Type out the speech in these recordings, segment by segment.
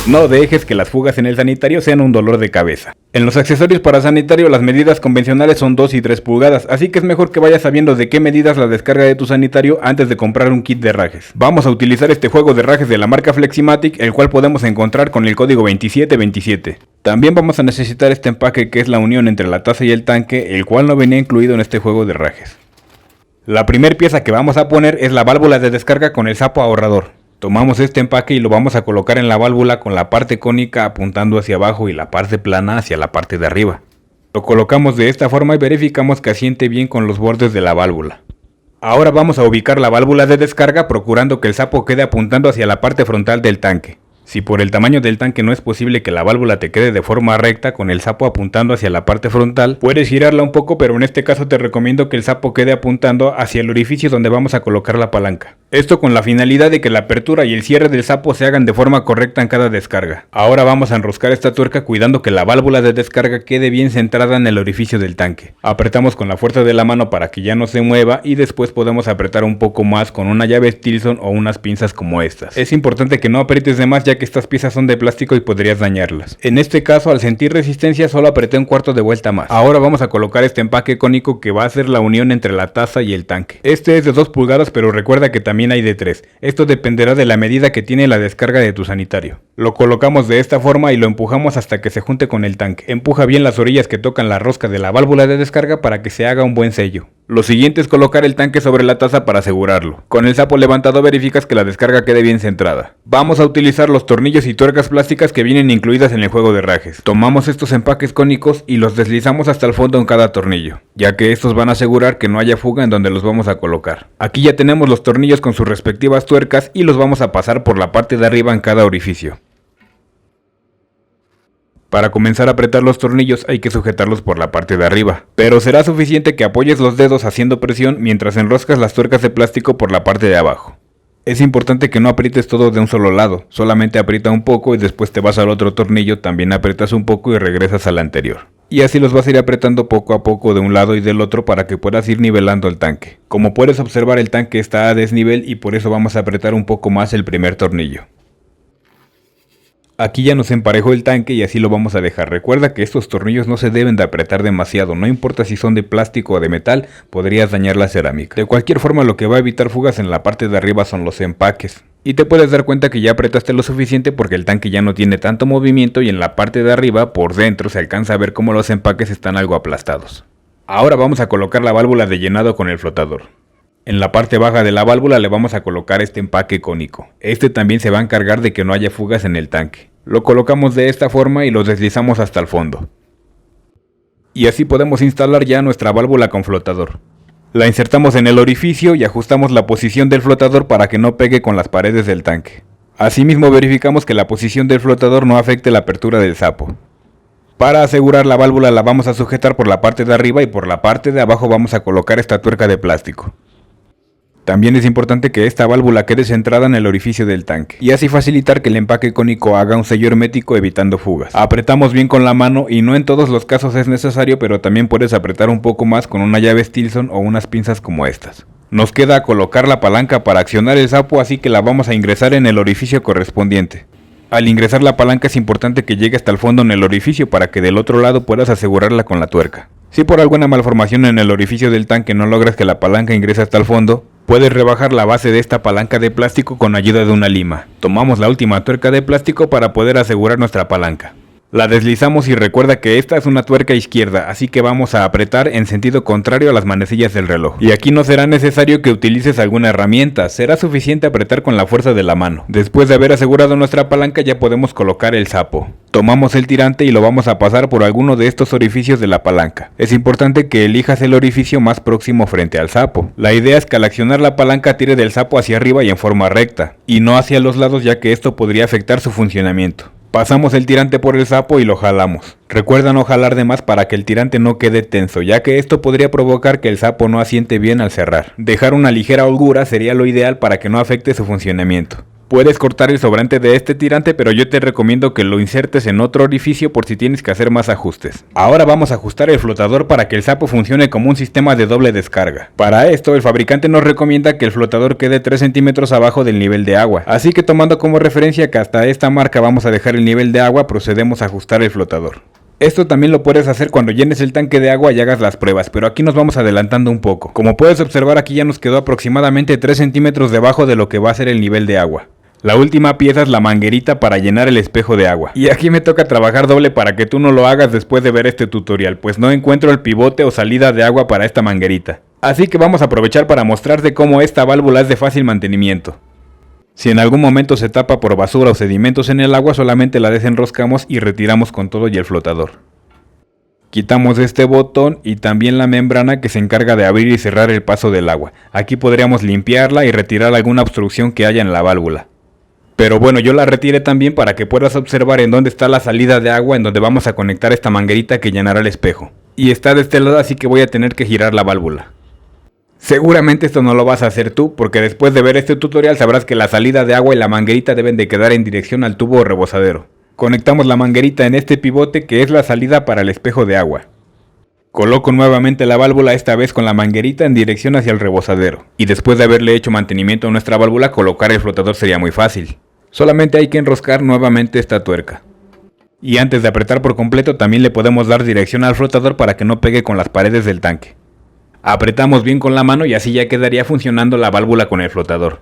No dejes que las fugas en el sanitario sean un dolor de cabeza. En los accesorios para sanitario las medidas convencionales son 2 y 3 pulgadas, así que es mejor que vayas sabiendo de qué medidas la descarga de tu sanitario antes de comprar un kit de rajes. Vamos a utilizar este juego de rajes de la marca Fleximatic, el cual podemos encontrar con el código 2727. También vamos a necesitar este empaque que es la unión entre la taza y el tanque, el cual no venía incluido en este juego de rajes. La primera pieza que vamos a poner es la válvula de descarga con el sapo ahorrador. Tomamos este empaque y lo vamos a colocar en la válvula con la parte cónica apuntando hacia abajo y la parte plana hacia la parte de arriba. Lo colocamos de esta forma y verificamos que asiente bien con los bordes de la válvula. Ahora vamos a ubicar la válvula de descarga procurando que el sapo quede apuntando hacia la parte frontal del tanque. Si por el tamaño del tanque no es posible que la válvula te quede de forma recta con el sapo apuntando hacia la parte frontal, puedes girarla un poco, pero en este caso te recomiendo que el sapo quede apuntando hacia el orificio donde vamos a colocar la palanca. Esto con la finalidad de que la apertura y el cierre del sapo se hagan de forma correcta en cada descarga. Ahora vamos a enroscar esta tuerca cuidando que la válvula de descarga quede bien centrada en el orificio del tanque. Apretamos con la fuerza de la mano para que ya no se mueva y después podemos apretar un poco más con una llave Stilson o unas pinzas como estas. Es importante que no aprietes de más ya que estas piezas son de plástico y podrías dañarlas. En este caso, al sentir resistencia solo apreté un cuarto de vuelta más. Ahora vamos a colocar este empaque cónico que va a ser la unión entre la taza y el tanque. Este es de 2 pulgadas, pero recuerda que también hay de 3. Esto dependerá de la medida que tiene la descarga de tu sanitario. Lo colocamos de esta forma y lo empujamos hasta que se junte con el tanque. Empuja bien las orillas que tocan la rosca de la válvula de descarga para que se haga un buen sello. Lo siguiente es colocar el tanque sobre la taza para asegurarlo. Con el sapo levantado verificas que la descarga quede bien centrada. Vamos a utilizar los tornillos y tuercas plásticas que vienen incluidas en el juego de rajes. Tomamos estos empaques cónicos y los deslizamos hasta el fondo en cada tornillo, ya que estos van a asegurar que no haya fuga en donde los vamos a colocar. Aquí ya tenemos los tornillos con sus respectivas tuercas y los vamos a pasar por la parte de arriba en cada orificio. Para comenzar a apretar los tornillos hay que sujetarlos por la parte de arriba, pero será suficiente que apoyes los dedos haciendo presión mientras enroscas las tuercas de plástico por la parte de abajo. Es importante que no aprietes todo de un solo lado, solamente aprieta un poco y después te vas al otro tornillo, también aprietas un poco y regresas al anterior. Y así los vas a ir apretando poco a poco de un lado y del otro para que puedas ir nivelando el tanque. Como puedes observar, el tanque está a desnivel y por eso vamos a apretar un poco más el primer tornillo. Aquí ya nos emparejó el tanque y así lo vamos a dejar. Recuerda que estos tornillos no se deben de apretar demasiado, no importa si son de plástico o de metal, podrías dañar la cerámica. De cualquier forma, lo que va a evitar fugas en la parte de arriba son los empaques. Y te puedes dar cuenta que ya apretaste lo suficiente porque el tanque ya no tiene tanto movimiento y en la parte de arriba, por dentro, se alcanza a ver cómo los empaques están algo aplastados. Ahora vamos a colocar la válvula de llenado con el flotador. En la parte baja de la válvula le vamos a colocar este empaque cónico. Este también se va a encargar de que no haya fugas en el tanque. Lo colocamos de esta forma y lo deslizamos hasta el fondo. Y así podemos instalar ya nuestra válvula con flotador. La insertamos en el orificio y ajustamos la posición del flotador para que no pegue con las paredes del tanque. Asimismo verificamos que la posición del flotador no afecte la apertura del sapo. Para asegurar la válvula la vamos a sujetar por la parte de arriba y por la parte de abajo vamos a colocar esta tuerca de plástico. También es importante que esta válvula quede centrada en el orificio del tanque y así facilitar que el empaque cónico haga un sello hermético evitando fugas. Apretamos bien con la mano y no en todos los casos es necesario, pero también puedes apretar un poco más con una llave Stilson o unas pinzas como estas. Nos queda colocar la palanca para accionar el sapo, así que la vamos a ingresar en el orificio correspondiente. Al ingresar la palanca es importante que llegue hasta el fondo en el orificio para que del otro lado puedas asegurarla con la tuerca. Si por alguna malformación en el orificio del tanque no logras que la palanca ingrese hasta el fondo, puedes rebajar la base de esta palanca de plástico con ayuda de una lima. Tomamos la última tuerca de plástico para poder asegurar nuestra palanca. La deslizamos y recuerda que esta es una tuerca izquierda, así que vamos a apretar en sentido contrario a las manecillas del reloj. Y aquí no será necesario que utilices alguna herramienta, será suficiente apretar con la fuerza de la mano. Después de haber asegurado nuestra palanca ya podemos colocar el sapo. Tomamos el tirante y lo vamos a pasar por alguno de estos orificios de la palanca. Es importante que elijas el orificio más próximo frente al sapo. La idea es que al accionar la palanca tire del sapo hacia arriba y en forma recta, y no hacia los lados, ya que esto podría afectar su funcionamiento. Pasamos el tirante por el sapo y lo jalamos. Recuerda no jalar de más para que el tirante no quede tenso, ya que esto podría provocar que el sapo no asiente bien al cerrar. Dejar una ligera holgura sería lo ideal para que no afecte su funcionamiento. Puedes cortar el sobrante de este tirante, pero yo te recomiendo que lo insertes en otro orificio por si tienes que hacer más ajustes. Ahora vamos a ajustar el flotador para que el sapo funcione como un sistema de doble descarga. Para esto, el fabricante nos recomienda que el flotador quede 3 centímetros abajo del nivel de agua. Así que tomando como referencia que hasta esta marca vamos a dejar el nivel de agua, procedemos a ajustar el flotador. Esto también lo puedes hacer cuando llenes el tanque de agua y hagas las pruebas, pero aquí nos vamos adelantando un poco. Como puedes observar, aquí ya nos quedó aproximadamente 3 centímetros debajo de lo que va a ser el nivel de agua. La última pieza es la manguerita para llenar el espejo de agua. Y aquí me toca trabajar doble para que tú no lo hagas después de ver este tutorial, pues no encuentro el pivote o salida de agua para esta manguerita. Así que vamos a aprovechar para mostrarte cómo esta válvula es de fácil mantenimiento. Si en algún momento se tapa por basura o sedimentos en el agua, solamente la desenroscamos y retiramos con todo y el flotador. Quitamos este botón y también la membrana que se encarga de abrir y cerrar el paso del agua. Aquí podríamos limpiarla y retirar alguna obstrucción que haya en la válvula. Pero bueno, yo la retiré también para que puedas observar en dónde está la salida de agua en donde vamos a conectar esta manguerita que llenará el espejo. Y está de este lado, así que voy a tener que girar la válvula. Seguramente esto no lo vas a hacer tú, porque después de ver este tutorial sabrás que la salida de agua y la manguerita deben de quedar en dirección al tubo o rebosadero. Conectamos la manguerita en este pivote que es la salida para el espejo de agua. Coloco nuevamente la válvula, esta vez con la manguerita en dirección hacia el rebosadero. Y después de haberle hecho mantenimiento a nuestra válvula, colocar el flotador sería muy fácil. Solamente hay que enroscar nuevamente esta tuerca. Y antes de apretar por completo también le podemos dar dirección al flotador para que no pegue con las paredes del tanque. Apretamos bien con la mano y así ya quedaría funcionando la válvula con el flotador.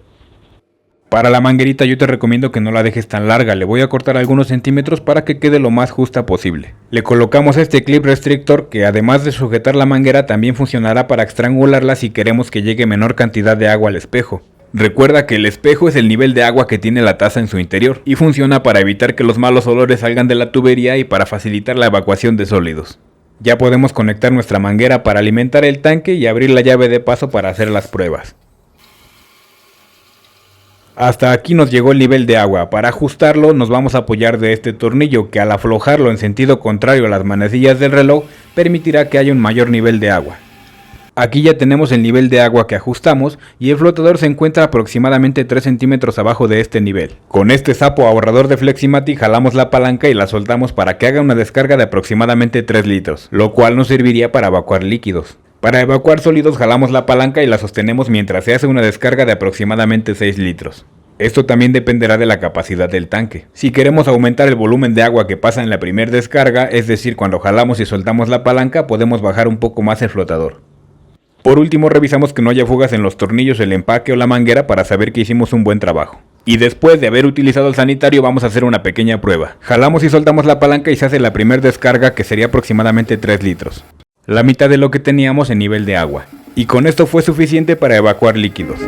Para la manguerita yo te recomiendo que no la dejes tan larga, le voy a cortar algunos centímetros para que quede lo más justa posible. Le colocamos este clip restrictor que además de sujetar la manguera también funcionará para estrangularla si queremos que llegue menor cantidad de agua al espejo. Recuerda que el espejo es el nivel de agua que tiene la taza en su interior y funciona para evitar que los malos olores salgan de la tubería y para facilitar la evacuación de sólidos. Ya podemos conectar nuestra manguera para alimentar el tanque y abrir la llave de paso para hacer las pruebas. Hasta aquí nos llegó el nivel de agua. Para ajustarlo nos vamos a apoyar de este tornillo que al aflojarlo en sentido contrario a las manecillas del reloj permitirá que haya un mayor nivel de agua. Aquí ya tenemos el nivel de agua que ajustamos y el flotador se encuentra aproximadamente 3 centímetros abajo de este nivel. Con este sapo ahorrador de Fleximatic jalamos la palanca y la soltamos para que haga una descarga de aproximadamente 3 litros, lo cual nos serviría para evacuar líquidos. Para evacuar sólidos jalamos la palanca y la sostenemos mientras se hace una descarga de aproximadamente 6 litros. Esto también dependerá de la capacidad del tanque. Si queremos aumentar el volumen de agua que pasa en la primera descarga, es decir, cuando jalamos y soltamos la palanca, podemos bajar un poco más el flotador. Por último, revisamos que no haya fugas en los tornillos, el empaque o la manguera para saber que hicimos un buen trabajo. Y después de haber utilizado el sanitario vamos a hacer una pequeña prueba. Jalamos y soltamos la palanca y se hace la primera descarga, que sería aproximadamente 3 litros. La mitad de lo que teníamos en nivel de agua. Y con esto fue suficiente para evacuar líquidos.